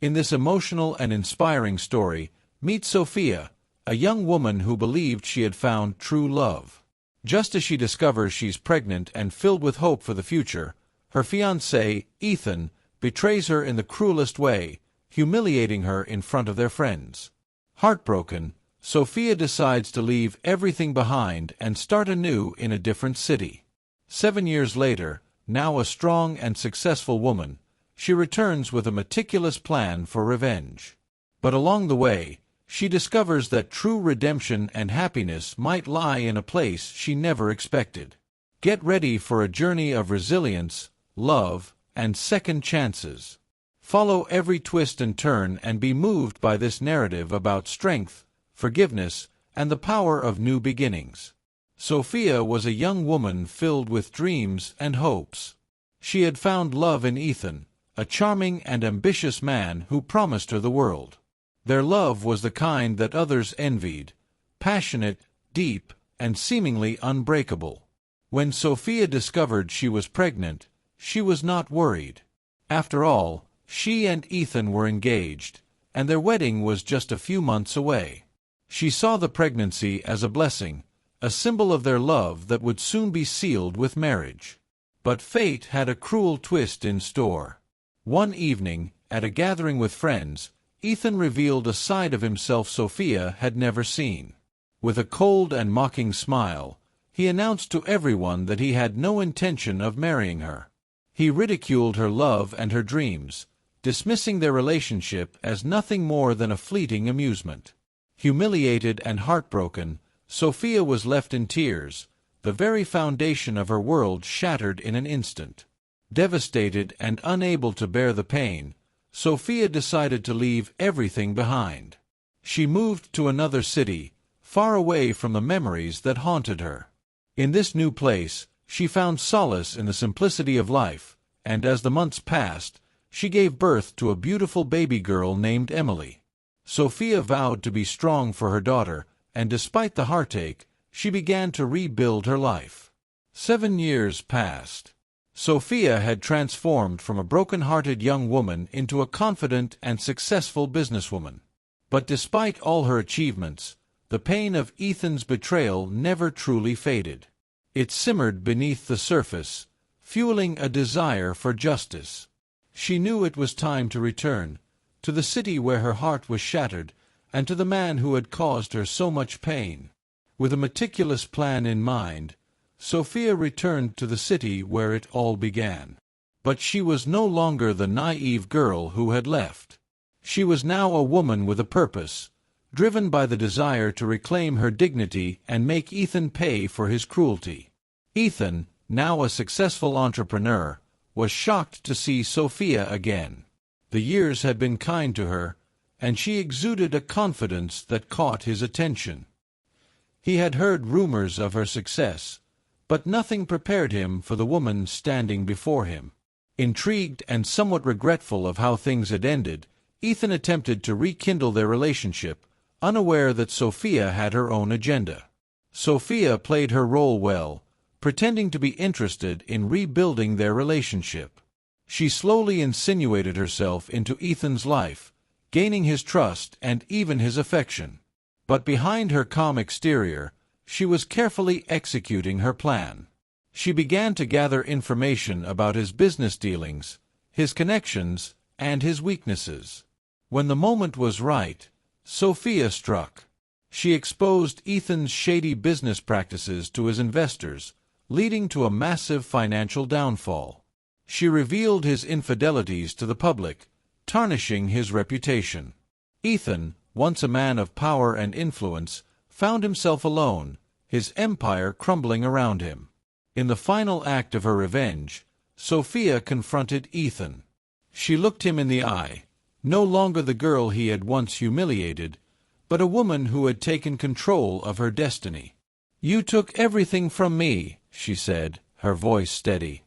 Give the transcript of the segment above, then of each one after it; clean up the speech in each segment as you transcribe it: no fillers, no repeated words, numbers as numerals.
In this emotional and inspiring story, meet Sophia, a young woman who believed she had found true love. Just as she discovers she's pregnant and filled with hope for the future, her fiancé, Ethan, betrays her in the cruelest way, humiliating her in front of their friends. Heartbroken, Sophia decides to leave everything behind and start anew in a different city. 7 years later, now a strong and successful woman, she returns with a meticulous plan for revenge. But along the way, she discovers that true redemption and happiness might lie in a place she never expected. Get ready for a journey of resilience, love, and second chances. Follow every twist and turn and be moved by this narrative about strength, forgiveness, and the power of new beginnings. Sophia was a young woman filled with dreams and hopes. She had found love in Ethan, a charming and ambitious man who promised her the world. Their love was the kind that others envied, passionate, deep, and seemingly unbreakable. When Sophia discovered she was pregnant, she was not worried. After all, she and Ethan were engaged, and their wedding was just a few months away. She saw the pregnancy as a blessing, a symbol of their love that would soon be sealed with marriage. But fate had a cruel twist in store. One evening, at a gathering with friends, Ethan revealed a side of himself Sophia had never seen. With a cold and mocking smile, he announced to everyone that he had no intention of marrying her. He ridiculed her love and her dreams, dismissing their relationship as nothing more than a fleeting amusement. Humiliated and heartbroken, Sophia was left in tears, the very foundation of her world shattered in an instant. Devastated and unable to bear the pain, Sophia decided to leave everything behind. She moved to another city, far away from the memories that haunted her. In this new place, she found solace in the simplicity of life, and as the months passed, she gave birth to a beautiful baby girl named Emily. Sophia vowed to be strong for her daughter, and despite the heartache, she began to rebuild her life. 7 years passed. Sophia had transformed from a broken-hearted young woman into a confident and successful businesswoman. But despite all her achievements, the pain of Ethan's betrayal never truly faded. It simmered beneath the surface, fueling a desire for justice. She knew it was time to return, to the city where her heart was shattered, and to the man who had caused her so much pain. With a meticulous plan in mind, Sophia returned to the city where it all began. But she was no longer the naive girl who had left. She was now a woman with a purpose, driven by the desire to reclaim her dignity and make Ethan pay for his cruelty. Ethan, now a successful entrepreneur, was shocked to see Sophia again. The years had been kind to her, and she exuded a confidence that caught his attention. He had heard rumors of her success, but nothing prepared him for the woman standing before him. Intrigued and somewhat regretful of how things had ended, Ethan attempted to rekindle their relationship, unaware that Sophia had her own agenda. Sophia played her role well, pretending to be interested in rebuilding their relationship. She slowly insinuated herself into Ethan's life, gaining his trust and even his affection. But behind her calm exterior, she was carefully executing her plan. She began to gather information about his business dealings, his connections, and his weaknesses. When the moment was right, Sophia struck. She exposed Ethan's shady business practices to his investors, leading to a massive financial downfall. She revealed his infidelities to the public, tarnishing his reputation. Ethan, once a man of power and influence, found himself alone, his empire crumbling around him. In the final act of her revenge, Sophia confronted Ethan. She looked him in the eye, no longer the girl he had once humiliated, but a woman who had taken control of her destiny. "You took everything from me," she said, her voice steady.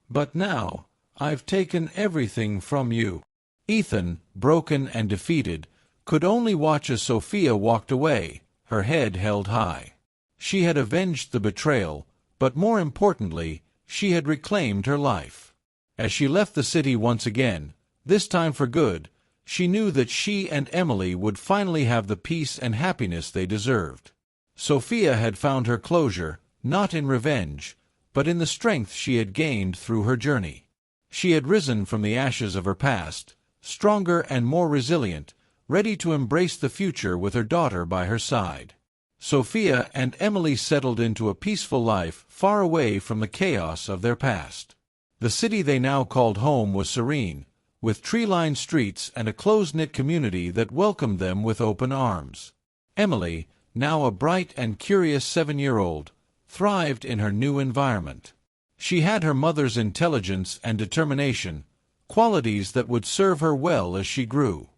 "But now, I've taken everything from you." Ethan, broken and defeated, could only watch as Sophia walked away, her head held high. She had avenged the betrayal, but more importantly, she had reclaimed her life. As she left the city once again, this time for good, She knew that she and Emily would finally have the peace and happiness they deserved. Sophia had found her closure, not in revenge, but in the strength she had gained through her journey. She had risen from the ashes of her past, stronger and more resilient, ready to embrace the future with her daughter by her side. Sophia and Emily settled into a peaceful life far away from the chaos of their past. The city they now called home was serene, with tree-lined streets and a close-knit community that welcomed them with open arms. Emily, now a bright and curious 7-year-old, thrived in her new environment. She had her mother's intelligence and determination, qualities that would serve her well as she grew.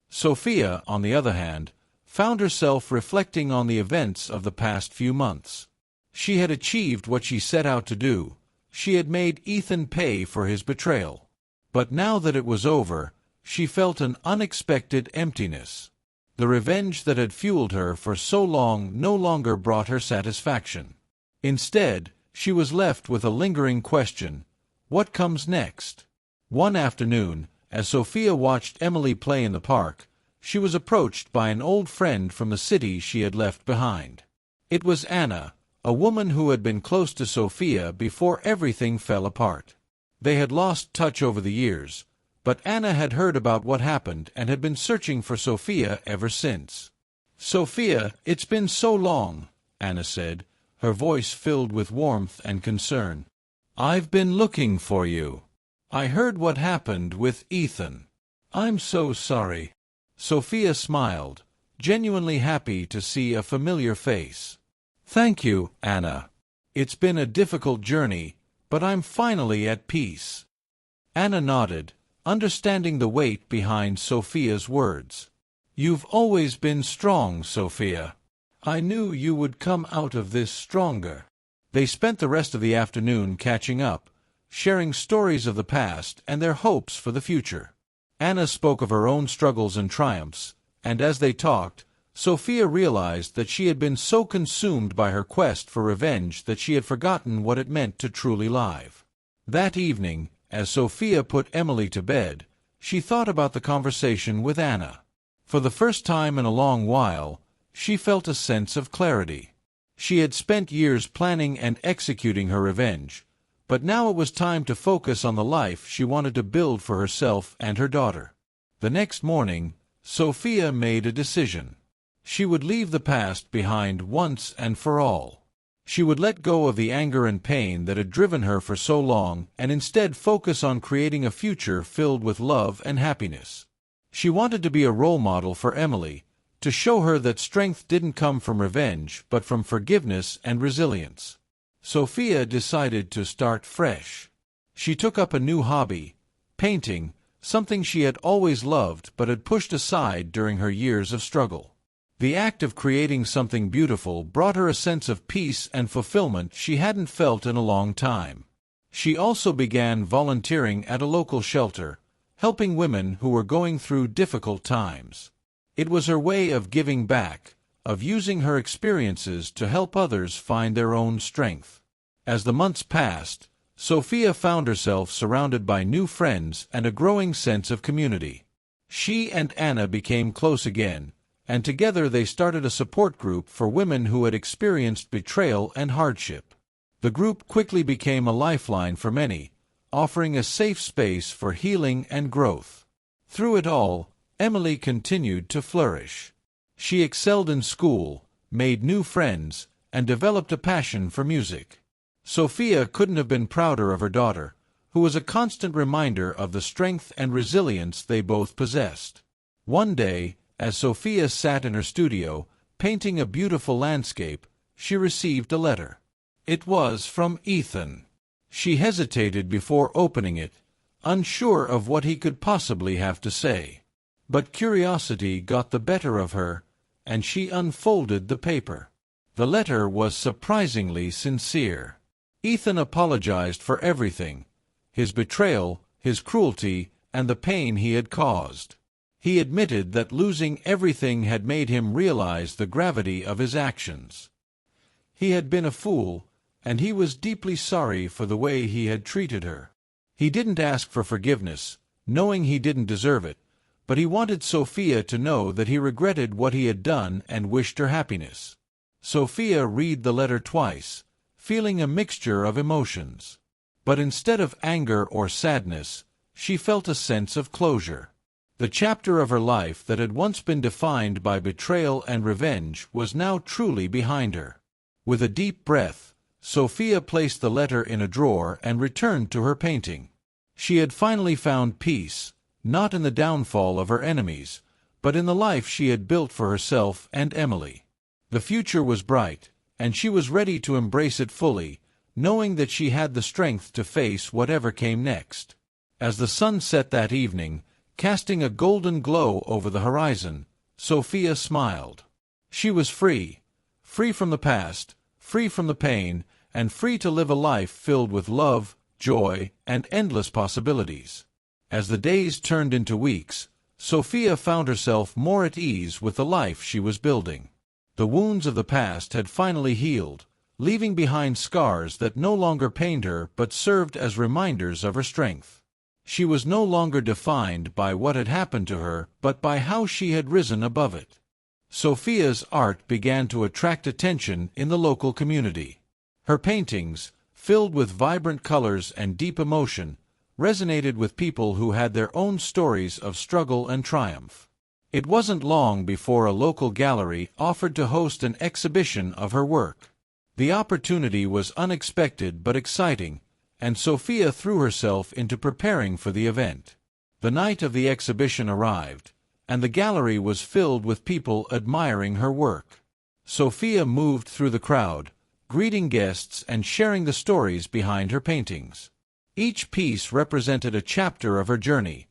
Sophia, on the other hand, found herself reflecting on the events of the past few months. She had achieved what she set out to do. She had made Ethan pay for his betrayal. But now that it was over, she felt an unexpected emptiness. The revenge that had fueled her for so long no longer brought her satisfaction. Instead, she was left with a lingering question: what comes next? One afternoon, as Sophia watched Emily play in the park, she was approached by an old friend from the city she had left behind. It was Anna, a woman who had been close to Sophia before everything fell apart. They had lost touch over the years, but Anna had heard about what happened and had been searching for Sophia ever since. "Sophia, it's been so long," Anna said, her voice filled with warmth and concern. "I've been looking for you. I heard what happened with Ethan. I'm so sorry." Sophia smiled, genuinely happy to see a familiar face. "Thank you, Anna. It's been a difficult journey, but I'm finally at peace." Anna nodded, understanding the weight behind Sophia's words. "You've always been strong, Sophia. I knew you would come out of this stronger." They spent the rest of the afternoon catching up, sharing stories of the past and their hopes for the future. Anna spoke of her own struggles and triumphs, and as they talked, Sophia realized that she had been so consumed by her quest for revenge that she had forgotten what it meant to truly live. That evening, as Sophia put Emily to bed, she thought about the conversation with Anna. For the first time in a long while, she felt a sense of clarity. She had spent years planning and executing her revenge, but now it was time to focus on the life she wanted to build for herself and her daughter. The next morning, Sophia made a decision. She would leave the past behind once and for all. She would let go of the anger and pain that had driven her for so long and instead focus on creating a future filled with love and happiness. She wanted to be a role model for Emily, to show her that strength didn't come from revenge but from forgiveness and resilience. Sophia decided to start fresh. She took up a new hobby, painting, something she had always loved but had pushed aside during her years of struggle. The act of creating something beautiful brought her a sense of peace and fulfillment she hadn't felt in a long time. She also began volunteering at a local shelter, helping women who were going through difficult times. It was her way of giving back, of using her experiences to help others find their own strength. As the months passed, Sophia found herself surrounded by new friends and a growing sense of community. She and Anna became close again, and together they started a support group for women who had experienced betrayal and hardship. The group quickly became a lifeline for many, offering a safe space for healing and growth. Through it all, Emily continued to flourish. She excelled in school, made new friends, and developed a passion for music. Sophia couldn't have been prouder of her daughter, who was a constant reminder of the strength and resilience they both possessed. One day, as Sophia sat in her studio, painting a beautiful landscape, she received a letter. It was from Ethan. She hesitated before opening it, unsure of what he could possibly have to say. But curiosity got the better of her, and she unfolded the paper. The letter was surprisingly sincere. Ethan apologized for everything: his betrayal, his cruelty, and the pain he had caused. He admitted that losing everything had made him realize the gravity of his actions. He had been a fool, and he was deeply sorry for the way he had treated her. He didn't ask for forgiveness, knowing he didn't deserve it, but he wanted Sophia to know that he regretted what he had done and wished her happiness. Sophia read the letter twice, feeling a mixture of emotions. But instead of anger or sadness, she felt a sense of closure. The chapter of her life that had once been defined by betrayal and revenge was now truly behind her. With a deep breath, Sophia placed the letter in a drawer and returned to her painting. She had finally found peace, not in the downfall of her enemies, but in the life she had built for herself and Emily. The future was bright, and she was ready to embrace it fully, knowing that she had the strength to face whatever came next. As the sun set that evening, casting a golden glow over the horizon, Sophia smiled. She was free, free from the past, free from the pain, and free to live a life filled with love, joy, and endless possibilities. As the days turned into weeks, Sophia found herself more at ease with the life she was building. The wounds of the past had finally healed, leaving behind scars that no longer pained her but served as reminders of her strength. She was no longer defined by what had happened to her but by how she had risen above it. Sophia's art began to attract attention in the local community. Her paintings, filled with vibrant colors and deep emotion, resonated with people who had their own stories of struggle and triumph. It wasn't long before a local gallery offered to host an exhibition of her work. The opportunity was unexpected but exciting, and Sophia threw herself into preparing for the event. The night of the exhibition arrived, and the gallery was filled with people admiring her work. Sophia moved through the crowd, greeting guests and sharing the stories behind her paintings. Each piece represented a chapter of her journey,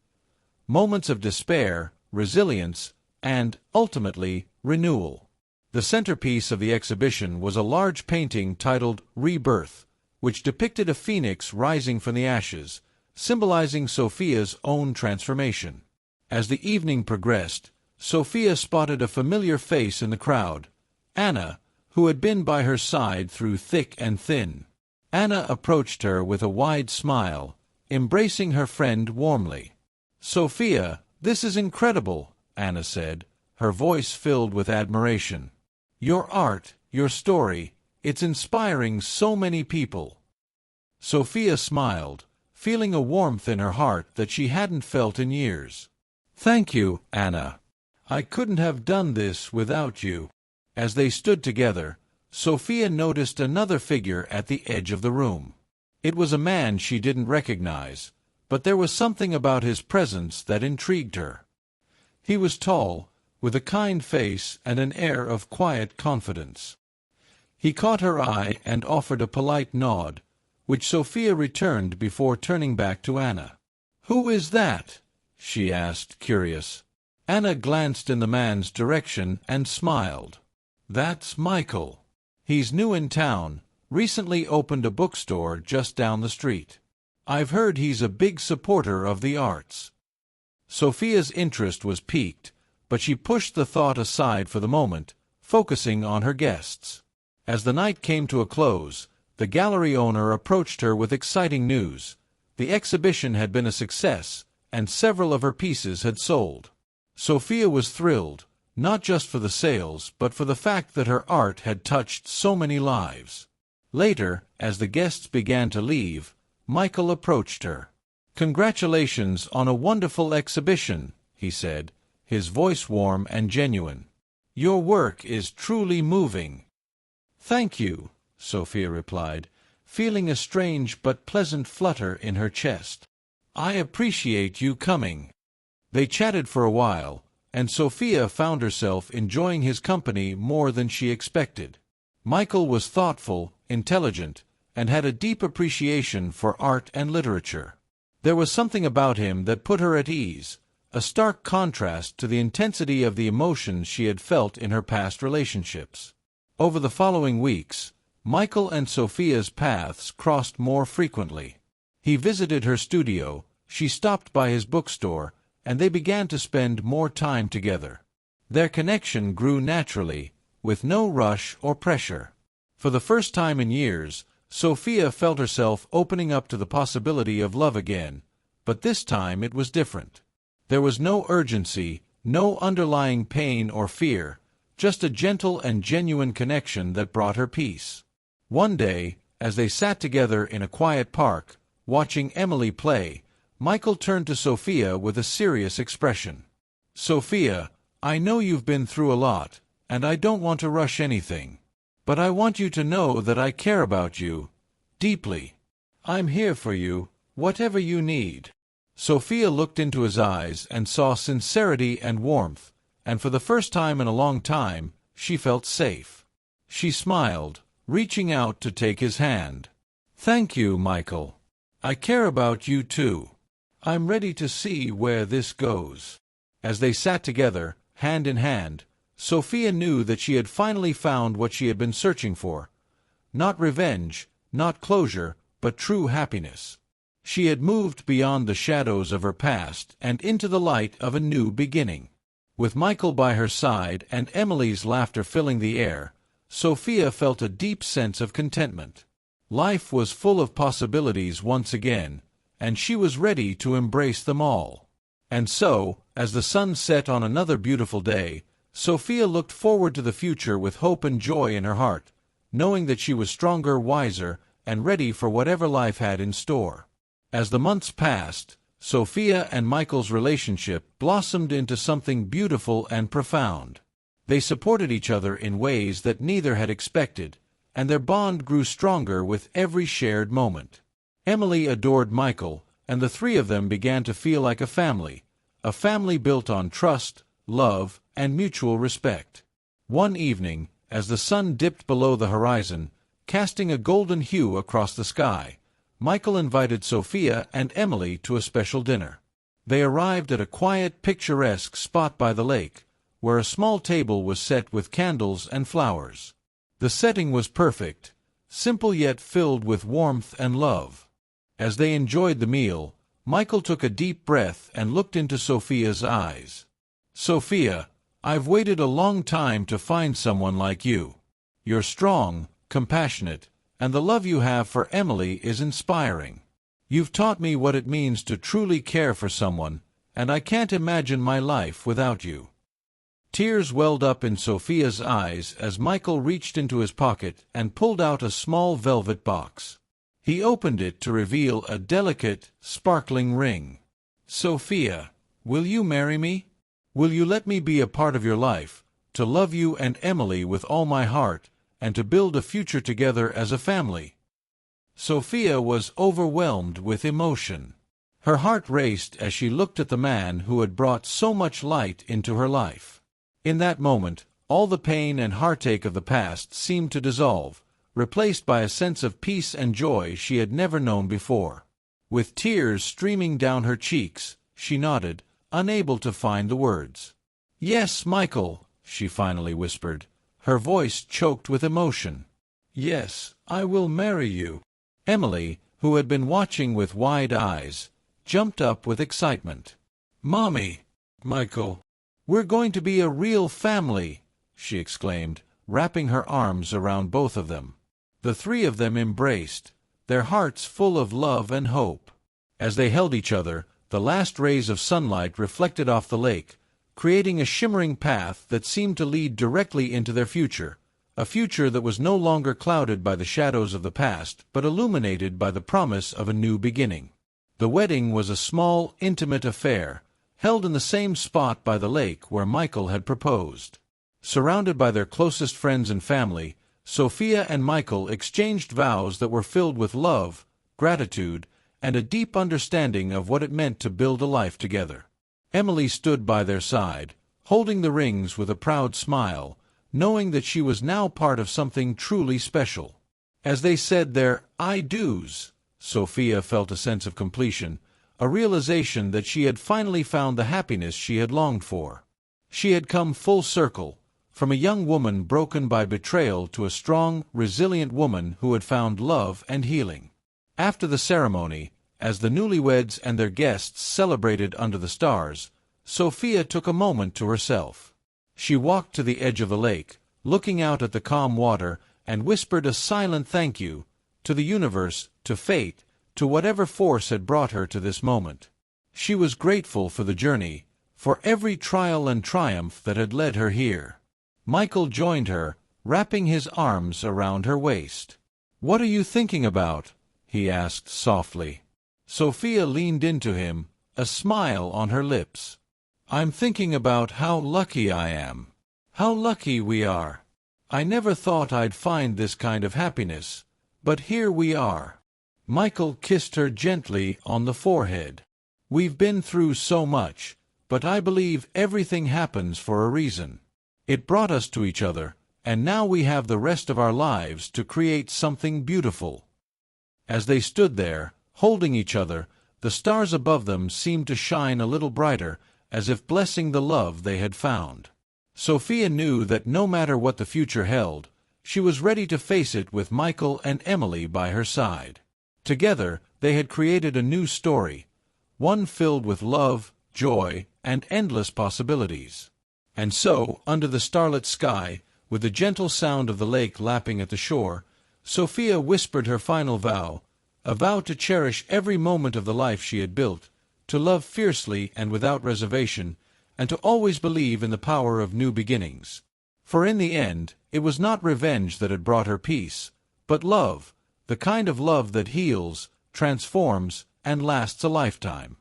moments of despair, resilience, and, ultimately, renewal. The centerpiece of the exhibition was a large painting titled Rebirth, which depicted a phoenix rising from the ashes, symbolizing Sophia's own transformation. As the evening progressed, Sophia spotted a familiar face in the crowd, Anna, who had been by her side through thick and thin. Anna approached her with a wide smile, embracing her friend warmly. "Sophia, this is incredible," Anna said, her voice filled with admiration. "Your art, your story, it's inspiring so many people." Sophia smiled, feeling a warmth in her heart that she hadn't felt in years. "Thank you, Anna. I couldn't have done this without you." As they stood together, Sophia noticed another figure at the edge of the room. It was a man she didn't recognize, but there was something about his presence that intrigued her. He was tall, with a kind face and an air of quiet confidence. He caught her eye and offered a polite nod, which Sophia returned before turning back to Anna. "Who is that?" she asked, curious. Anna glanced in the man's direction and smiled. "That's Michael. He's new in town, recently opened a bookstore just down the street. I've heard he's a big supporter of the arts." Sophia's interest was piqued, but she pushed the thought aside for the moment, focusing on her guests. As the night came to a close, the gallery owner approached her with exciting news. The exhibition had been a success, and several of her pieces had sold. Sophia was thrilled, not just for the sales, but for the fact that her art had touched so many lives. Later, as the guests began to leave, Michael approached her. "Congratulations on a wonderful exhibition," he said, his voice warm and genuine. "Your work is truly moving." "Thank you," Sophia replied, feeling a strange but pleasant flutter in her chest. "I appreciate you coming." They chatted for a while, and Sophia found herself enjoying his company more than she expected. Michael was thoughtful, intelligent, and had a deep appreciation for art and literature. There was something about him that put her at ease, a stark contrast to the intensity of the emotions she had felt in her past relationships. Over the following weeks, Michael and Sophia's paths crossed more frequently. He visited her studio, she stopped by his bookstore, and they began to spend more time together. Their connection grew naturally, with no rush or pressure. For the first time in years, Sophia felt herself opening up to the possibility of love again, but this time it was different. There was no urgency, no underlying pain or fear, just a gentle and genuine connection that brought her peace. One day, as they sat together in a quiet park, watching Emily play, Michael turned to Sophia with a serious expression. "Sophia, I know you've been through a lot, and I don't want to rush anything. But I want you to know that I care about you, deeply. I'm here for you, whatever you need." Sophia looked into his eyes and saw sincerity and warmth, and for the first time in a long time, she felt safe. She smiled, reaching out to take his hand. "Thank you, Michael. I care about you too. I'm ready to see where this goes." As they sat together, hand in hand, Sophia knew that she had finally found what she had been searching for. Not revenge, not closure, but true happiness. She had moved beyond the shadows of her past and into the light of a new beginning. With Michael by her side and Emily's laughter filling the air, Sophia felt a deep sense of contentment. Life was full of possibilities once again, and she was ready to embrace them all. And so, as the sun set on another beautiful day, Sophia looked forward to the future with hope and joy in her heart, knowing that she was stronger, wiser, and ready for whatever life had in store. As the months passed, Sophia and Michael's relationship blossomed into something beautiful and profound. They supported each other in ways that neither had expected, and their bond grew stronger with every shared moment. Emily adored Michael, and the three of them began to feel like a family built on trust, love, and mutual respect. One evening, as the sun dipped below the horizon, casting a golden hue across the sky, Michael invited Sophia and Emily to a special dinner. They arrived at a quiet, picturesque spot by the lake, where a small table was set with candles and flowers. The setting was perfect, simple yet filled with warmth and love. As they enjoyed the meal, Michael took a deep breath and looked into Sophia's eyes. "Sophia, I've waited a long time to find someone like you. You're strong, compassionate, and the love you have for Emily is inspiring. You've taught me what it means to truly care for someone, and I can't imagine my life without you." Tears welled up in Sophia's eyes as Michael reached into his pocket and pulled out a small velvet box. He opened it to reveal a delicate, sparkling ring. "Sophia, will you marry me? Will you let me be a part of your life, to love you and Emily with all my heart, and to build a future together as a family?" Sophia was overwhelmed with emotion. Her heart raced as she looked at the man who had brought so much light into her life. In that moment, all the pain and heartache of the past seemed to dissolve, replaced by a sense of peace and joy she had never known before. With tears streaming down her cheeks, she nodded, unable to find the words. "Yes, Michael," she finally whispered, her voice choked with emotion. "Yes, I will marry you." Emily, who had been watching with wide eyes, jumped up with excitement. "Mommy, Michael, we're going to be a real family," she exclaimed, wrapping her arms around both of them. The three of them embraced, their hearts full of love and hope. As they held each other, the last rays of sunlight reflected off the lake, creating a shimmering path that seemed to lead directly into their future, a future that was no longer clouded by the shadows of the past, but illuminated by the promise of a new beginning. The wedding was a small, intimate affair, held in the same spot by the lake where Michael had proposed. Surrounded by their closest friends and family, Sophia and Michael exchanged vows that were filled with love, gratitude, and a deep understanding of what it meant to build a life together. Emily stood by their side, holding the rings with a proud smile, knowing that she was now part of something truly special. As they said their "I do's," Sophia felt a sense of completion, a realization that she had finally found the happiness she had longed for. She had come full circle, from a young woman broken by betrayal to a strong, resilient woman who had found love and healing. After the ceremony, as the newlyweds and their guests celebrated under the stars, Sophia took a moment to herself. She walked to the edge of the lake, looking out at the calm water, and whispered a silent thank you, to the universe, to fate, to whatever force had brought her to this moment. She was grateful for the journey, for every trial and triumph that had led her here. Michael joined her, wrapping his arms around her waist. "What are you thinking about?" he asked softly. Sophia leaned into him, a smile on her lips. "I'm thinking about how lucky I am. How lucky we are. I never thought I'd find this kind of happiness, but here we are." Michael kissed her gently on the forehead. "We've been through so much, but I believe everything happens for a reason. It brought us to each other, and now we have the rest of our lives to create something beautiful." As they stood there, holding each other, the stars above them seemed to shine a little brighter, as if blessing the love they had found. Sophia knew that no matter what the future held, she was ready to face it with Michael and Emily by her side. Together, they had created a new story, one filled with love, joy, and endless possibilities. And so, under the starlit sky, with the gentle sound of the lake lapping at the shore, Sophia whispered her final vow, a vow to cherish every moment of the life she had built, to love fiercely and without reservation, and to always believe in the power of new beginnings. For in the end, it was not revenge that had brought her peace, but love, the kind of love that heals, transforms, and lasts a lifetime.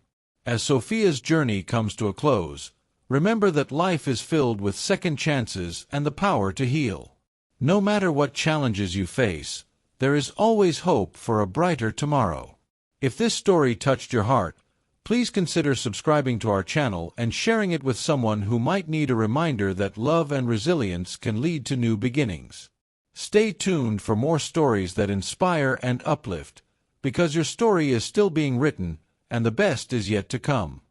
As Sophia's journey comes to a close, remember that life is filled with second chances and the power to heal. No matter what challenges you face, there is always hope for a brighter tomorrow. If this story touched your heart, please consider subscribing to our channel and sharing it with someone who might need a reminder that love and resilience can lead to new beginnings. Stay tuned for more stories that inspire and uplift, because your story is still being written, and the best is yet to come.